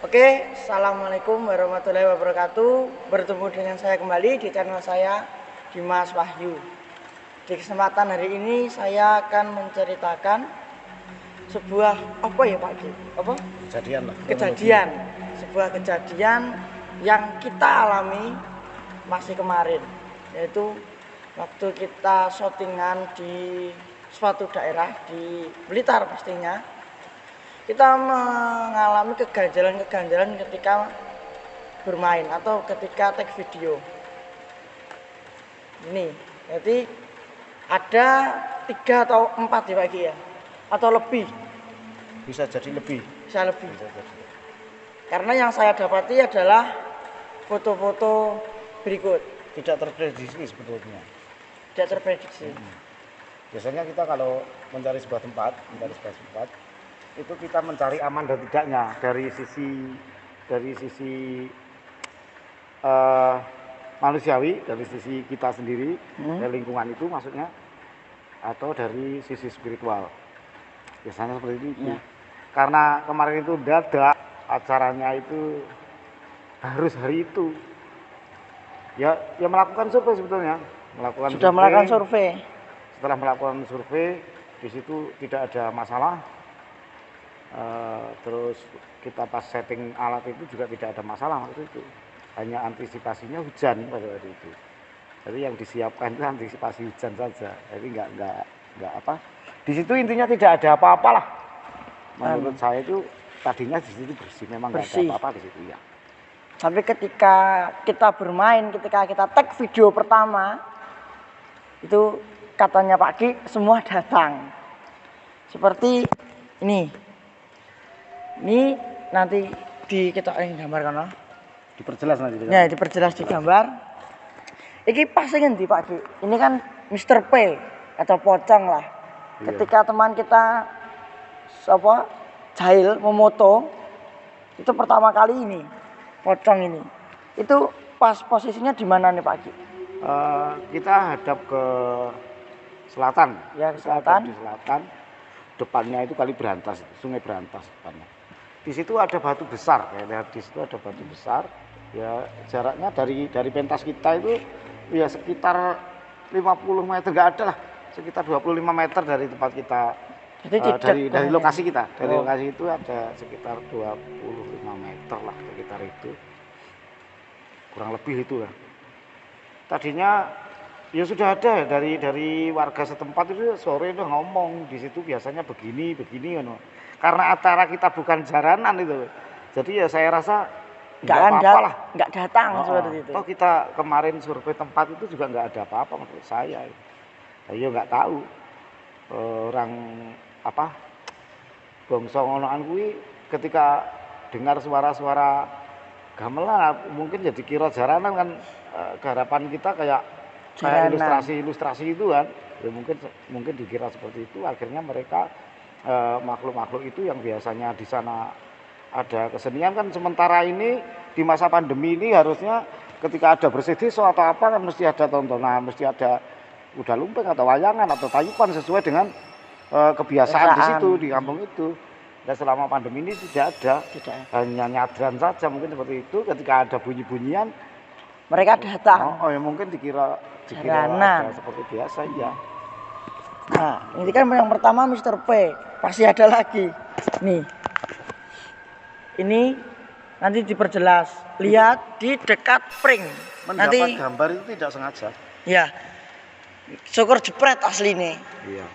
Oke, assalamualaikum warahmatullahi wabarakatuh. Bertemu dengan saya kembali di channel saya, Dimas Wahyu. Di kesempatan hari ini saya akan menceritakan sebuah apa ya Pak Ki? Apa? Kejadian lah. Kejadian, sebuah kejadian yang kita alami masih kemarin, yaitu waktu kita syutingan di suatu daerah di Blitar pastinya. Kita mengalami keganjalan-keganjalan ketika bermain atau ketika take video. Ini, jadi ada 3 atau 4 ya Pak Ki ya? Atau lebih? Bisa jadi lebih. Bisa lebih. Bisa jadi. Karena yang saya dapati adalah foto-foto berikut. Tidak terprediksi sebetulnya. Tidak terprediksi. Biasanya kita kalau mencari sebuah tempat, itu kita mencari aman dan tidaknya dari sisi manusiawi, dari sisi kita sendiri, dari lingkungan itu maksudnya, atau dari sisi spiritual. Biasanya seperti itu. Ya. Karena kemarin itu dadak, acaranya itu harus hari itu. Ya melakukan survei sebetulnya. Melakukan survei. Setelah melakukan survei, di situ tidak ada masalah. Terus kita pas setting alat itu juga tidak ada masalah waktu itu. Hanya antisipasinya hujan pada waktu itu. Jadi yang disiapkan itu antisipasi hujan saja. Jadi nggak apa. Di situ intinya tidak ada apa-apa lah. Menurut saya itu tadinya di situ bersih, memang nggak ada apa-apa di situ ya. Tapi ketika kita bermain, ketika kita tag video pertama, itu katanya Pak Ki semua datang. Seperti ini. Ini nanti kita gambarkan, diperjelas nanti. Ya, diperjelas di gambar. Iki pas ngendi Pak Ki? Ini kan Mr. P atau pocong lah. Iya. Ketika teman kita jahil memoto, itu pertama kali ini pocong ini. Itu pas posisinya di mana nih Pak Ki? Kita hadap ke selatan. Ya, ke selatan. Di selatan. Depannya itu Kali Berantas, Sungai Berantas depannya. Di situ ada batu besar, ya, lihat di situ ada batu besar. Ya, jaraknya dari pentas kita itu ya sekitar 50 meter, enggak ada lah, sekitar 25 meter dari tempat kita. Jadi dari lokasi kita, dari lokasi itu ada sekitar 25 meter lah sekitar itu. Kurang lebih itu lah. Tadinya ya sudah ada dari warga setempat itu sore udah ngomong di situ biasanya begini kan. Karena acara kita bukan jaranan itu. Jadi ya saya rasa nggak datang seperti itu. Toh kita kemarin survei tempat itu juga nggak ada apa-apa menurut saya. Ya nggak tahu orang bangsa ngonoan kuwi ketika dengar suara-suara gamelan mungkin jadi kira jaranan kan. Harapan kita kayak ilustrasi itu kan. Ya mungkin dikira seperti itu, akhirnya mereka makhluk-makhluk itu yang biasanya di sana ada kesenian kan, sementara ini di masa pandemi ini harusnya ketika ada bersih desa atau apa kan mesti ada tontonan, mesti ada kuda lumping atau wayangan atau tayupan sesuai dengan kebiasaan di situ di kampung itu. Dan selama pandemi ini tidak ada. Hanya nyadran saja mungkin seperti itu. Ketika ada bunyi-bunyian mereka datang. Ya mungkin dikira ada seperti biasa ya. Nah, ini kan yang pertama Mr. P. Pasti ada lagi. Nih. Ini nanti diperjelas. Lihat di dekat pring. Mendapat gambar itu tidak sengaja. Ya. Syukur jepret asli nih. Iya.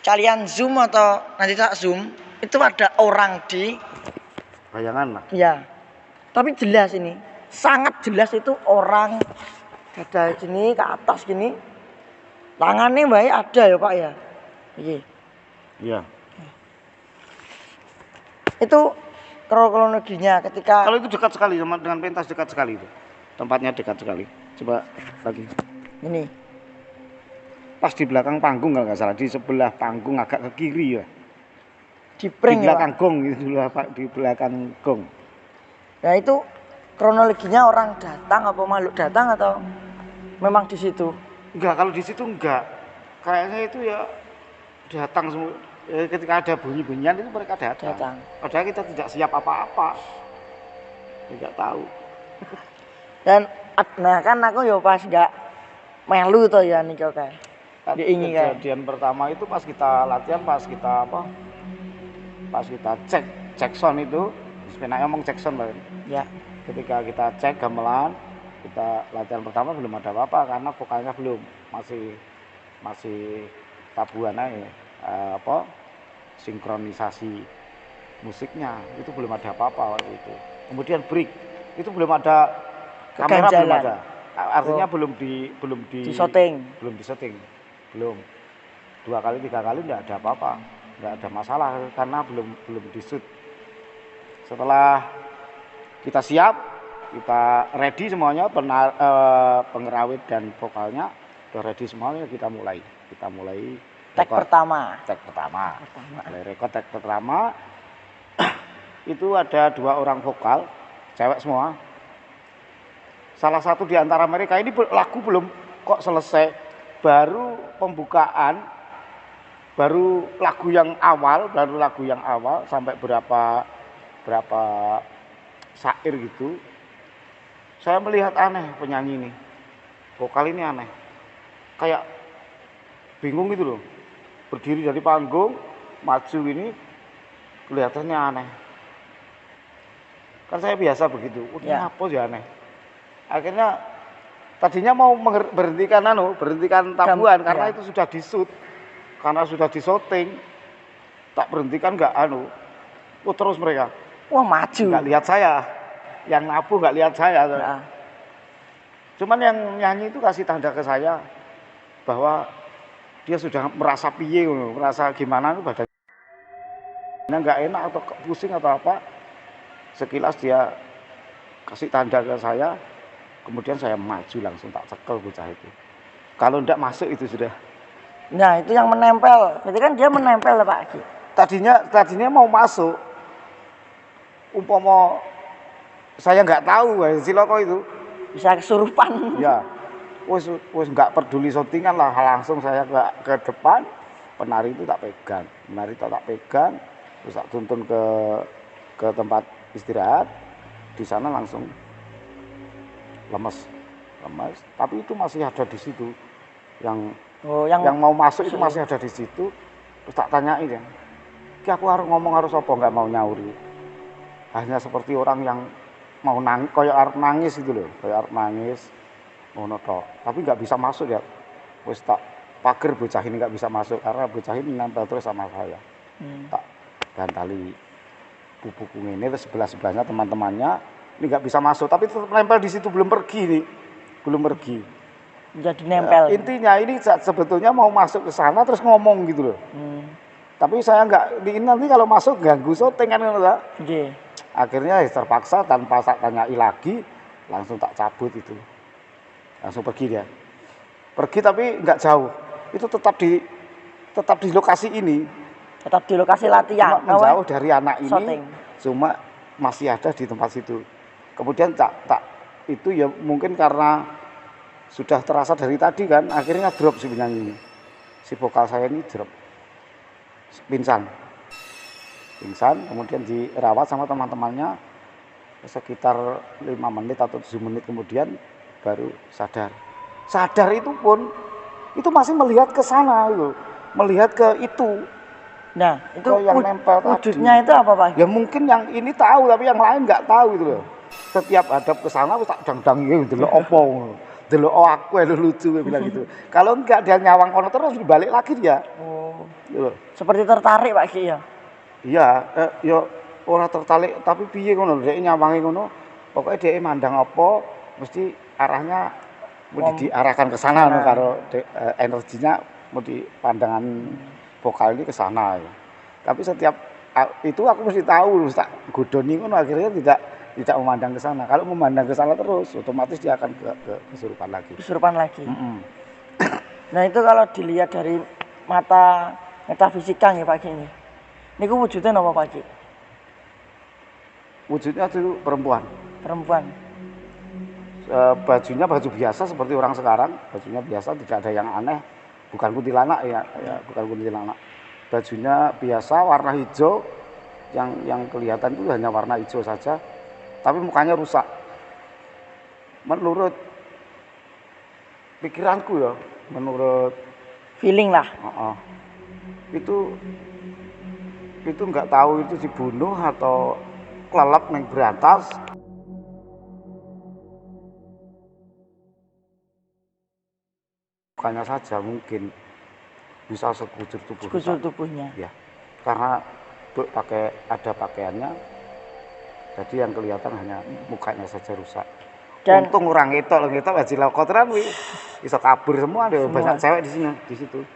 Kalian zoom atau nanti tak zoom, itu ada orang di bayangan lah. Iya. Tapi jelas ini. Sangat jelas itu orang dada sini ke atas gini. Tangannya baik ada ya Pak ya. Iya. Itu kronologinya ketika. Kalau itu dekat sekali dengan pentas, dekat sekali itu. Tempatnya dekat sekali. Coba lagi. Ini. Pas di belakang panggung kalau nggak salah, di sebelah panggung agak ke kiri ya. Di pring di belakang ya, gong itu di belakang gong. Ya itu kronologinya orang datang apa makhluk datang atau memang di situ? Enggak, kalau di situ enggak. Kayaknya itu ya datang semua. Ketika ada bunyi-bunyian itu mereka datang. Padahal kita tidak siap apa-apa. Nggak tahu. Dan nah kan aku ya pas nggak melu to ya nih kayak. Kan Diingi kan. kejadian pertama itu pas kita latihan, pas kita apa? Pas kita cek sound itu, sebenarnya ngomong cek sound Pak. Ya. Ketika kita cek gamelan, kita latihan pertama belum ada apa-apa karena vokalnya belum, masih tabuhan aja. Apa? Sinkronisasi musiknya itu belum ada apa-apa waktu itu. Kemudian break itu belum ada kamera, belum ada. Artinya belum di syuting. Belum di syuting. Belum. 2 kali 3 kali enggak ada apa-apa. Enggak ada masalah karena belum di shoot. Setelah kita siap, kita ready semuanya, pengerawit dan vokalnya udah ready semuanya, kita mulai Tag pertama. Mulai record tag pertama. Itu ada 2 orang vokal, cewek semua. Salah satu di antara mereka ini lagu belum kok selesai, baru pembukaan, baru lagu yang awal sampai berapa syair gitu. Saya melihat aneh penyanyi ini, vokal ini aneh, kayak bingung gitu loh, berdiri dari panggung, maju ini kelihatannya aneh. Kan saya biasa begitu, udah apa sih aneh. Akhirnya tadinya mau berhentikan tabuhan karena itu sudah di-shoot. Karena sudah di-shooting. Tak berhentikan terus mereka. Wah, maju. Enggak lihat saya. Yang nabuh enggak lihat saya. Ya. Cuman yang nyanyi itu kasih tanda ke saya bahwa dia sudah merasa piye, merasa gimana badannya enggak enak atau pusing atau apa. Sekilas dia kasih tanda ke saya. Kemudian saya maju langsung tak cekel bocah itu. Kalau enggak masuk itu sudah. Nah, itu yang menempel. Berarti kan dia menempel lah Pak Ki. Tadinya mau masuk. Umpama saya enggak tahu Ciloko itu bisa kesurupan. Ya. Wis enggak peduli syutingan lah, langsung saya ke depan. Penari itu tak pegang. Terus tak tuntun ke tempat istirahat. Di sana langsung lemes, tapi itu masih ada di situ yang mau masuk itu masih ada di situ. Terus tak tanyain ya, ki aku harus apa, nggak mau nyauri, hanya seperti orang yang mau nangis, kayak arep nangis itu loh, ngono tok, tapi nggak bisa masuk ya. Wis tak pager bocah ini nggak bisa masuk karena bocah ini nempel terus sama saya. Tak gantali buku ini, terus sebelahnya teman-temannya ini nggak bisa masuk, tapi tetap nempel di situ, belum pergi. Jadi nempel. Intinya ini sebetulnya mau masuk ke sana terus ngomong gitu loh. Tapi saya nggak, nanti kalau masuk ganggu syuting kan enggak. Akhirnya terpaksa tanpa saya tanyai lagi, langsung tak cabut itu, langsung pergi dia. Pergi tapi nggak jauh, itu tetap di lokasi ini. Tetap di lokasi latihan. Menjauh dari anak ini, shooting. Cuma masih ada di tempat situ. Kemudian itu ya mungkin karena sudah terasa dari tadi kan, akhirnya drop si penyanyi ini. Si vokal saya ini drop. Pingsan, kemudian dirawat sama teman-temannya sekitar 5 menit atau 7 menit kemudian baru sadar. Sadar itu pun itu masih melihat ke sana itu, melihat ke itu. Nah, itu yang nempel wujudnya itu apa Pak? Ya mungkin yang ini tahu tapi yang lain nggak tahu gitu loh. Setiap hadap ke sana wis tak dang-dang iki delok opo ngono. Delok aku lucu bilang gitu. Kalau enggak dia nyawang kono terus balik lagi dia. Oh. Gitu. Seperti tertarik Pak Ki ya. Iya, ya ora tertarik tapi piye ngono dhek nyawangi ngono. Pokoke dhek mandang apa mesti arahnya mau diarahkan ke sana karo energinya mau di pandangan vokal ini ke sana ya. Tapi setiap itu aku mesti tahu, tak godoni ngono akhirnya tidak memandang ke sana. Kalau memandang ke sana terus otomatis dia akan ke kesurupan lagi. Nah, itu kalau dilihat dari mata metafisika ya Pak Ki ini. Niku wujudnya apa Pak Ki? Wujudnya itu perempuan. Bajunya baju biasa seperti orang sekarang, bajunya biasa, tidak ada yang aneh. Bukan kuntilanak ya, bukan kuntilanak. Bajunya biasa warna hijau, yang kelihatan itu hanya warna hijau saja. tapi mukanya rusak. Menurut pikiranku ya, menurut Feeling lah. itu nggak tahu itu dibunuh atau kelelep neng berantas. Mukanya saja mungkin bisa sekujur tubuhnya. Ya, karena ada pakaiannya, jadi yang kelihatan hanya mukanya saja rusak. Dan untung orang ngetok haji kotoran bisa kabur semua deh, banyak cewek di situ.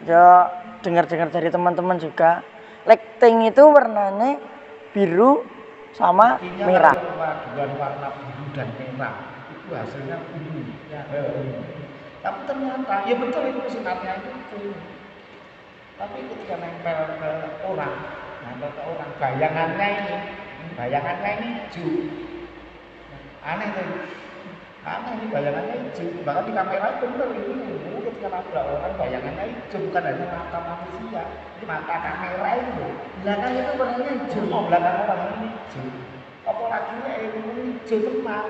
Ya dengar-dengar dari teman-teman juga, lighting itu warnanya biru sama merah. Paduan warna biru dan merah itu hasilnya ungu. Tapi ternyata ya betul itu sinarnya itu. Tapi ketika nempel ke orang, bayangannya ini hijau. Aneh tuh. Ini bayangannya hijau. Bahkan di kamera itu benar ini ketika nabrak orang bayangannya hijau, bukan hanya mata manusia. Ini mata kamera itu. Belakang itu warnanya hijau. Belakang orang ini hijau. Apalagi ini hijau teman.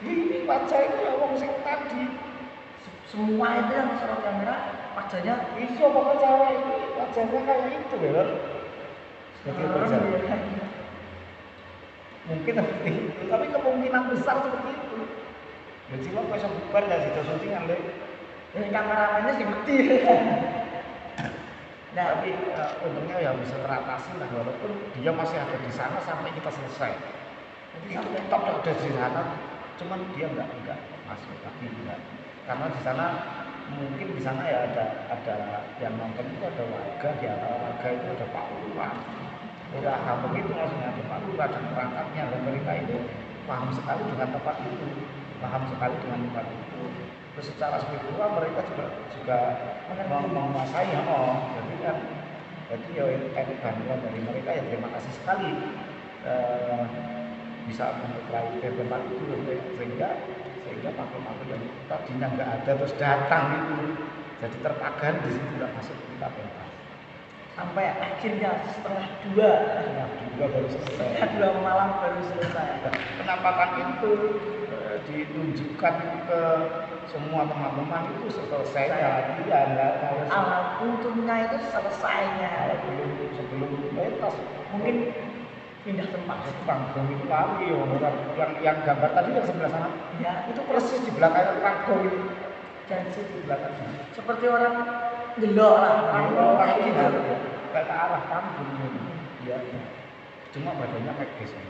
Ini wajah itu ya wong sing tadi. Semua itu yang sorot kamera wajahnya iya, pokoknya cewek ini wajahnya kayak itu ya. Mungkin seperti itu, tapi kemungkinan besar seperti itu. Jadi lo bisa bubar nggak sih syutingan deh? Ini kameramennya sih mati. Nah, tapi untungnya ya bisa teratasi lah, walaupun dia masih ada di sana sampai kita selesai. Jadi itu tetap ada di sana, cuman dia nggak masuk lagi enggak. Karena di sana mungkin di sana ya ada yang nonton itu ada warga, di antara warga itu ada Pak Lurah. Udah kampung itu langsung ada Pak Lurah dan perangkatnya, dan mereka itu paham sekali dengan tempat itu, Terus secara spiritual mereka juga menguasai, jadi ya teknik bantuan dari mereka ya terima kasih sekali bisa menguasai tempat itu, sehingga makhluk-makhluk yang tadinya nggak ada terus datang itu jadi terpagar di situ, nggak masuk kita pentas. Sampai akhirnya setelah dua baru selesai. 2 malam baru selesai. Penampakan itu ditunjukkan ke semua teman-teman itu selesai ya alat untungnya itu selesainya sebelum pentas mungkin pindah tempat panggung itu lari yang gambar tadi yang sebelah sana ya itu persis di belakang panggung itu dan di belakang seperti orang gelok lah orang gitu ke arah panggung ya cuma badannya kayak gitu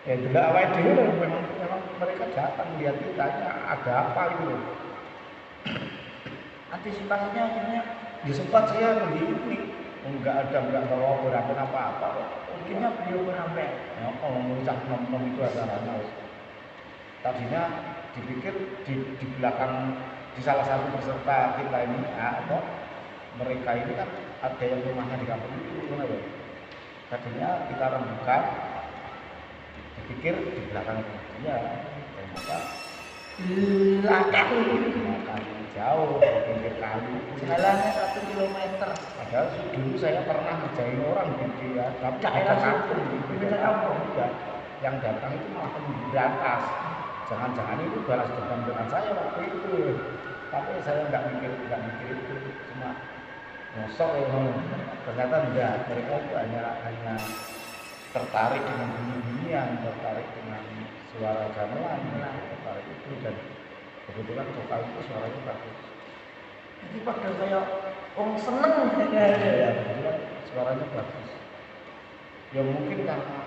gelak awal dulu memang mereka datang lihat kita ada apa itu antisipasinya akhirnya ya sempat saya begini nggak tahu apa-apa mungkinnya beliau berambil mengucap nom itu acaranya tadinya dipikir di belakang di salah satu peserta kita ini mereka ini kan ada yang rumahnya di kampung itu tadinya kita rembukan dipikir di belakang rumahnya ternyata belakang jauh di pinggir kali jalannya 1 kilometer. Padahal dulu saya pernah ngerjain orang di daerah kampung juga yang datang itu malah berantas. Jangan-jangan itu balas dendam dengan saya waktu itu, tapi saya nggak mikir itu, cuma ngosok ternyata enggak, mereka itu hanya tertarik dengan bunyi-bunyian, tertarik dengan suara gamelan, tertarik itu, dan kebetulan vokal itu suaranya bagus. Jadi pada saya seneng ya, kebetulan suaranya bagus. Ya mungkin karena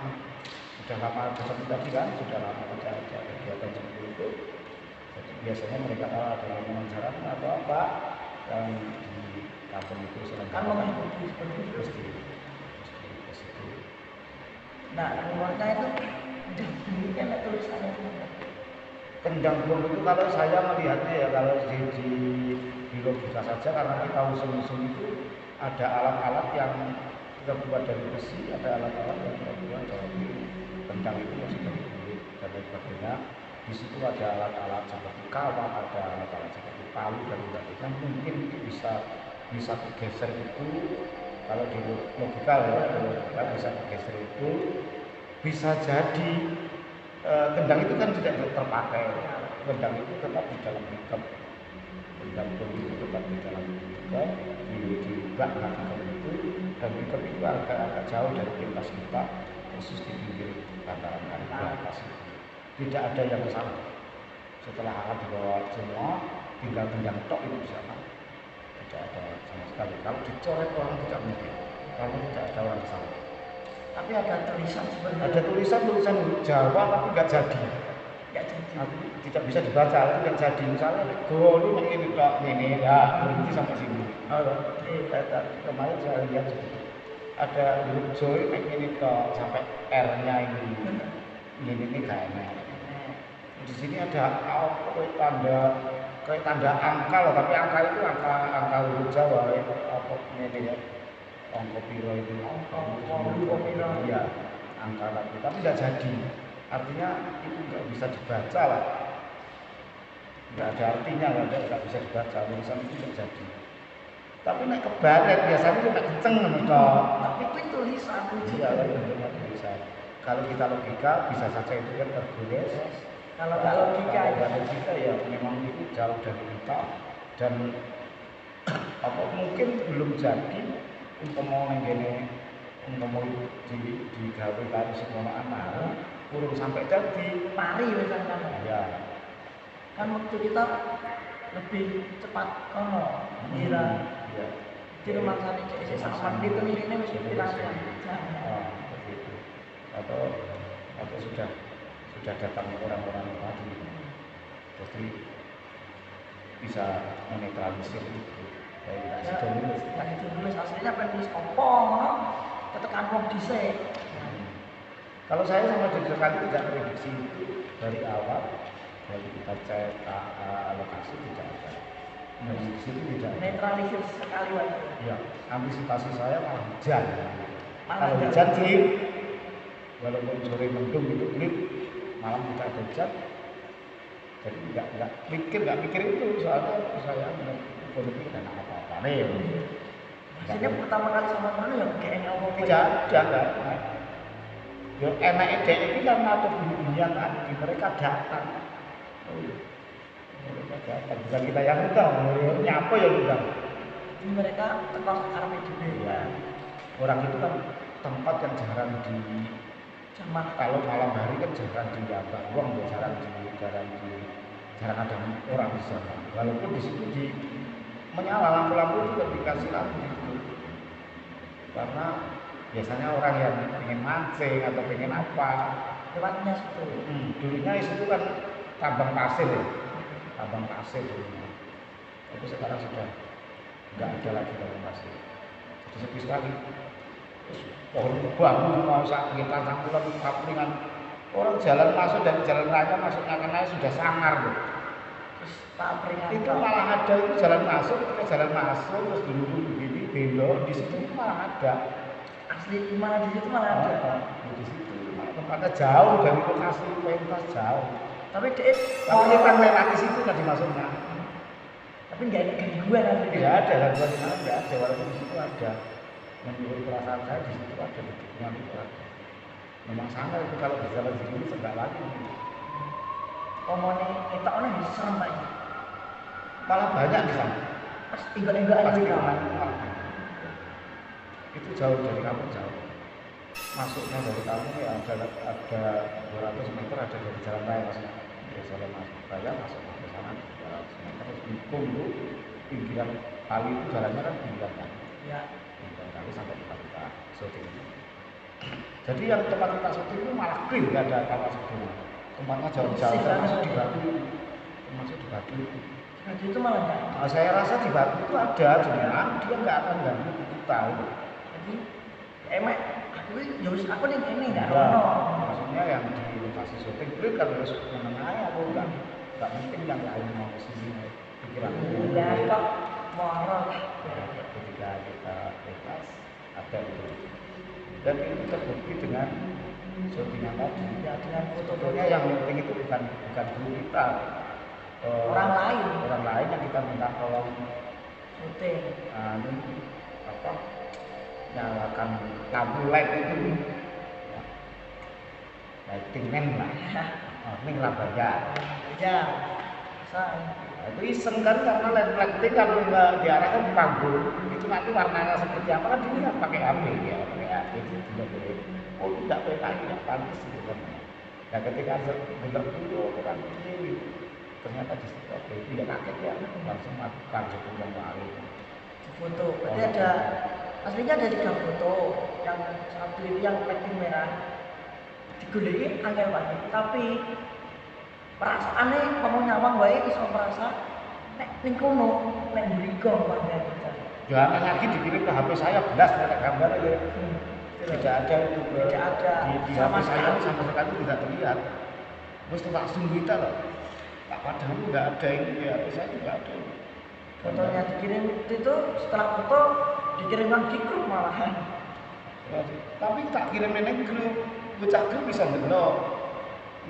sudah lama seperti tadi kan, sudah lama acara kegiatan seperti itu. Jadi biasanya mereka kalau ada wawancara atau apa yang di kampung itu selenggarakan pasti. Nah, rumahnya itu udah bunyi kan tulisannya kendang bom itu kalau saya melihatnya ya kalau di logika saja karena kita usung itu ada alat-alat yang kita buat dari besi, ada alat-alat yang kita buat dari kendang itu yang sudah kulit dan lain sebagainya. Di situ ada alat-alat seperti kawat, ada alat-alat seperti palu dan sebagainya. Mungkin itu bisa digeser itu kalau di logika ya, kalau logika bisa bergeser itu bisa jadi kendang itu kan tidak terpakai. Kendang itu tetap di dalam pickup, kendang itu tetap di dalam pickup, di bak pickup itu, dan pickup itu agak jauh dari pintas kita, persis di pinggir bantaran kali atas. Tidak ada yang ke sana. Setelah akan dibawa semua, tinggal kendang tok itu di sana. Tidak ada sama sekali. Kalau dicoret orang tidak mungkin, karena tidak ada orang di sana. Tapi ada tulisan sebenarnya. Ada tulisan Jawa tapi nggak jadi. Nggak jadi. Tidak bisa dibaca, itu nggak jadi. Misalnya gol ini kok ini ya berhenti sampai sini. Kemarin saya lihat ada huruf joy ini kok sampai R-nya ini kayaknya. Di sini ada kayak tanda angka loh, tapi angka itu angka huruf Jawa ya, apa ini ya. Angka piro itu ya angka tapi tidak jadi, artinya itu nggak bisa dibaca lah, nggak ada artinya, nggak bisa dibaca, tulisan itu nggak jadi. Tapi naik ke balet biasanya itu nggak kenceng tapi itu tulisan. Iya, bentuknya tulisan. Kalau kita logika bisa saja itu kan tertulis. Kalau nggak logika ya memang itu jauh dari kita, dan apa mungkin belum jadi. Mau nenggene mau di gawe karo sekolah anak urung sampai jadi pari wis kan. Ya. Kan waktu kita lebih cepat kono kira. Iya. Di rumah sana cek sama menit ini wis pirang jam. Begitu. Atau sudah datang orang-orang tadi. Jadi bisa menetralisir itu. Tadi tulis aslinya pengen tulis opo, ketekan wong dhisik. Kalau saya sama Dr. Kandi tidak prediksi itu dari awal, dari kita cek lokasi tidak ada. Dari situ tidak ada. Netralisir sekali wae. Ya, antisipasi saya malah hujan. Malah kalau hujan sih, walaupun sore mendung itu gelap, malam tidak ada hujan. Jadi nggak mikir itu, soalnya saya ekonomi dan apa-apa nih. Sini pertama kali sama mana ya kayak ngomong tidak ada. Yo enak ide ini kan atau bunyi-bunyian tadi mereka datang. Mereka datang, bukan kita yang undang, nyapa ya undang. Mereka tekor karena juga. Ya. Orang itu kan tempat yang jarang di zaman kalau malam hari kan jarang di ruang, jarang ada orang di sana. Walaupun di situ menyala lampu-lampu itu kan dikasih lampu itu. Karena biasanya orang yang ingin mancing atau ingin apa lewatnya situ. Dulunya itu kan tambang pasir ya, tambang pasir dulunya. Tapi sekarang sudah nggak ada lagi tambang pasir. Jadi sepi sekali. Pohon bambu mau kita sangkulan kaplingan. Orang jalan masuk dari jalan raya masuknya kena sudah sangar loh. Terus tak peringatkan. Itu malah ada itu jalan masuk, kita jalan masuk terus dulu begini belok di situ malah ada. Asli malah di situ malah ada. Di situ tempatnya jauh dari lokasi pentas jauh. Tapi dia kalau kan lewat di situ tadi masuknya. Tapi nggak ada gangguan nanti. Tidak ada gangguan, nggak ada, walaupun di situ ada. Menurut perasaan saya di situ ada dukungan itu ada. Memang sangat itu kalau berjalan di sini enggak lagi. Omone kita orang bisa sampai. Malah banyak di sana. Pas tinggal-tinggal Pasti aja. Itu jauh dari kampung jauh. Masuknya dari kampung ya ada 200 meter ada dari jalan raya masuk. Dari jalan raya masuk ke sana 200 meter terus dikung itu pinggiran kali itu jalannya kan pinggiran kali. Ya. Pinggiran kali sampai kita syuting. Jadi yang tempat kita syuting itu malah clear, nggak ada apa-apa sebetulnya. Tempatnya jauh-jauh, termasuk di Batu. Termasuk di Batu itu. Batu itu malah nggak. Nah, saya rasa di Batu itu ada, cuma dia nggak akan ganggu kita. Jadi emak aku nih ini nggak Ya, ono. maksudnya yang di lokasi syuting clear kan harus menengah aku nggak mungkin yang lain mau ke sini pikiran. Ya kok morot. Ketika kita bebas ada itu. Dan itu terbukti dengan syutingan tadi. Ya dengan foto-fotonya yang penting itu bukan guru kita, orang lain yang kita minta tolong syuting. ini apa nyalakan lampu LED itu ya, lighting men lah. Ini nggak bayar. Ya, bisa. Nah, itu iseng kan karena lighting kalau nggak diarahkan ke panggung itu nanti warnanya seperti apa kan dilihat pakai HP ya, pakai HP itu tidak boleh. Oh tidak boleh tidak pantas gitu kan. Nah ketika bentar dulu kan ini ternyata di situ oke itu ya kaget ya langsung melakukan seperti yang lain. Foto, berarti ada aslinya ada 3 foto, yang satu itu yang lighting merah digoleki angel banget, tapi perasaannya kamu nyawang wae iso merasa nek ning kono nek mriko warga kita. Jangan lagi dikirim ke HP saya belas nek gambar ya. Tidak ada itu Tidak ada di HP saya sama sekali tidak terlihat. Terus langsung kita loh. Tak padahal nggak ada ini di HP saya juga ada. Fotonya dikirim itu setelah foto dikirimkan di grup malahan. Ya, tapi tak kirim neng grup, bocah grup bisa ndelok.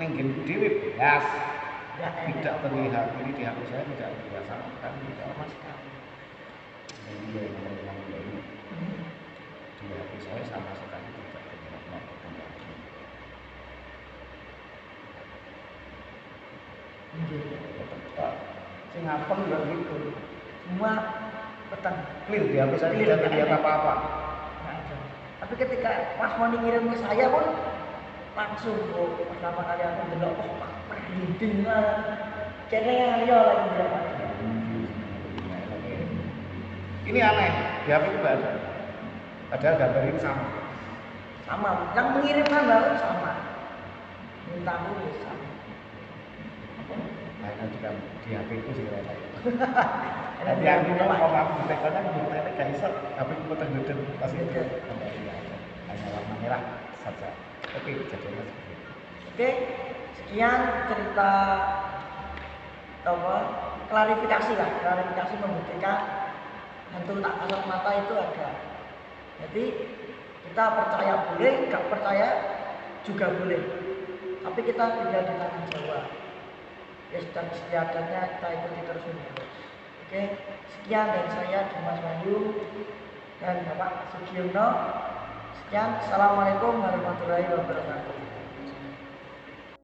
Neng game dhewe belas. Ya, Tidak terlihat ini di HP saya tidak terlihat sama sekali. sama sekali. Iya, ini. Di HP saya sama sekali tidak terlihat. Sing ngapeng nggak gitu. Semua petang. Clear di HP saya Clear, tidak nggak terlihat ada. apa-apa. Nggak ada. Tapi ketika pas mau ngirim ke saya pun langsung pertama kali aku delok merinding lah. Kayaknya yo lagi berapa. Ini aneh, di HP itu nggak ada. Padahal gambar ini sama. Sama, yang mengirimkan baru sama. Minta nulis sama. Nah, nanti kan di HP itu sih saya. Ada Nanti yang aku minta mau aku butekannya butekannya gak bisa. HP itu gede pasti itu. Gede. Hanya warna merah saja. Oke, jadinya seperti itu. Oke, sekian cerita apa klarifikasi lah, klarifikasi membuktikan hantu tak kasat mata itu ada. Jadi kita percaya boleh, nggak percaya juga boleh. Tapi kita tinggal di tanah Jawa. Ya dan istiadatnya kita ikuti terus menerus. Oke, sekian dari saya Dimas Wahyu dan Bapak Sugiono. Sekian, assalamualaikum warahmatullahi wabarakatuh.